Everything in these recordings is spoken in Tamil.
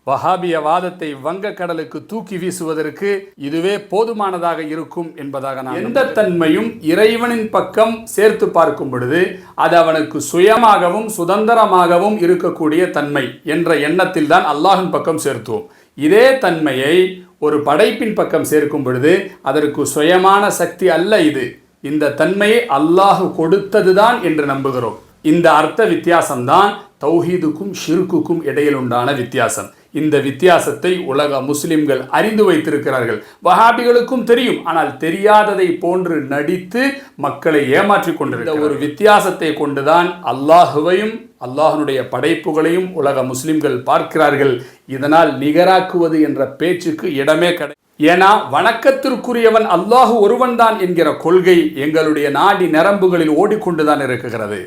வஹாபிய வாதத்தை வங்கக்கடலுக்கு தூக்கி வீசுவதற்கு இதுவே போதுமானதாக இருக்கும் என்பதாக நான் எந்த தன்மையும் இறைவனின் பக்கம் சேர்த்து பார்க்கும் பொழுது அது அவனுக்கு சுயமாகவும் சுதந்திரமாகவும் இருக்கக்கூடிய தன்மை என்ற எண்ணத்தில் தான் அல்லாஹின் பக்கம் சேர்த்துவோம். இதே தன்மையை ஒரு படைப்பின் பக்கம் சேர்க்கும் பொழுது அதற்கு சுயமான சக்தி அல்ல இது, இந்த தன்மையை அல்லாஹ் கொடுத்ததுதான் என்று நம்புகிறோம். இந்த அர்த்த வித்தியாசம்தான் தௌஹீதுக்கும் ஷிர்க்குக்கும் இடையில் உண்டான வித்தியாசம். இந்த வித்தியாசத்தை உலக முஸ்லிம்கள் அறிந்து வைத்திருக்கிறார்கள். வஹாபிகளுக்கும் தெரியும், ஆனால் தெரியாததை போன்று நடித்து மக்களை ஏமாற்றி கொண்டிருக்கிற ஒரு வித்தியாசத்தை கொண்டுதான் அல்லாஹுவையும் அல்லாஹனுடைய படைப்புகளையும் உலக முஸ்லிம்கள் பார்க்கிறார்கள். இதனால் நிகராக்குவது என்ற பேச்சுக்கு இடமே கிடையாது. ஏன்னா வணக்கத்திற்குரியவன் அல்லாஹு ஒருவன் தான் என்கிற கொள்கை எங்களுடைய நாடி நரம்புகளில் ஓடிக்கொண்டுதான் இருக்கிறது.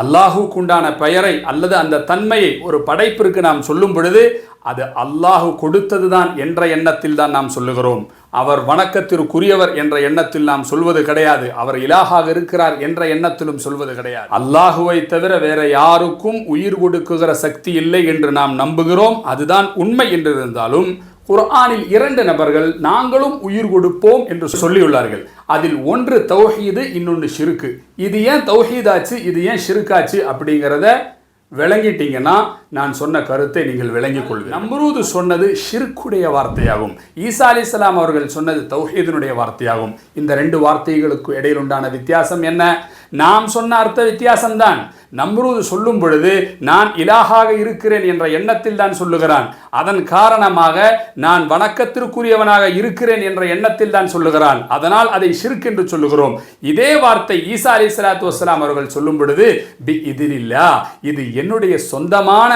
அல்லாஹுக்குண்டான பெயரை அல்லது அந்த தன்மையை ஒரு படைப்பிற்கு நாம் சொல்லும் பொழுது அது அல்லாஹு கொடுத்ததுதான் என்ற எண்ணத்தில் தான் நாம் சொல்லுகிறோம். அவர் வணக்கத்திற்குரியவர் என்ற எண்ணத்தில் நாம் சொல்வது கிடையாது. அவர் இலாஹாக இருக்கிறார் என்ற எண்ணத்திலும் சொல்வது கிடையாது. அல்லாஹுவை தவிர வேற யாருக்கும் உயிர் கொடுக்குகிற சக்தி இல்லை என்று நாம் நம்புகிறோம். அதுதான் உண்மை என்று இருந்தாலும் குர்ஆனில் 2 நபர்கள் நாங்களும் உயிர் கொடுப்போம் என்று சொல்லியுள்ளார்கள். அதில் ஒன்று தௌஹீது, இன்னொன்று ஷிர்கு. இது ஏன் தௌஹீதாச்சு, இது ஏன் ஷிர்காச்சு அப்படிங்கிறத விளங்கிட்டீங்கன்னா நான் சொன்ன கருத்தை நீங்கள் விளங்கிக் கொள்ளுங்கள். நம்ரூது சொன்னது ஷிர்குடைய வார்த்தையாகும், ஈசா அலைஹிஸ்ஸலாம் அவர்கள் சொன்னது தௌஹீதினுடைய வார்த்தையாகும். இந்த 2 வார்த்தைகளுக்கு இடையில் உண்டான வித்தியாசம் என்ன? நாம் சொன்ன அர்த்த வித்தியாசம்தான். நம்ரூது சொல்லும் பொழுது நான் இலாஹாக இருக்கிறேன் என்ற எண்ணத்தில் தான் சொல்லுகிறான். அதன் காரணமாக நான் வணக்கத்திற்குரியவனாக இருக்கிறேன் என்ற எண்ணத்தில் தான் சொல்லுகிறான். அதனால் அதை ஷிர்க் என்று சொல்லுகிறோம். இதே வார்த்தை ஈசா அலைஹிஸ்ஸலாத்து வஸ்ஸலாம் அவர்கள் சொல்லும் பொழுது பி இதினில்லா, இது என்னுடைய சொந்தமான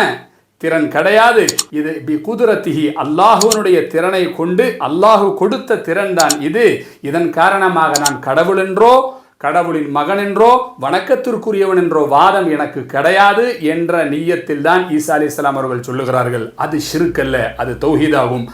திறன் கிடையாது, இது பி குதுரத்திஹி, அல்லாஹுவனுடைய திறனை கொண்டு அல்லாஹு கொடுத்த திறன் தான் இது. இதன் காரணமாக நான் கடவுள் என்றோ கடவுளின் மகன் என்றோ வணக்கத்திற்குரியவன் என்றோ வாதம் எனக்கு கிடையாது என்ற நிய்யத்தில் தான் ஈசா அலைஹிஸ்ஸலாம் அவர்கள் சொல்லுகிறார்கள். அது ஷிர்க் அல்ல, அது தௌஹீதாகும்.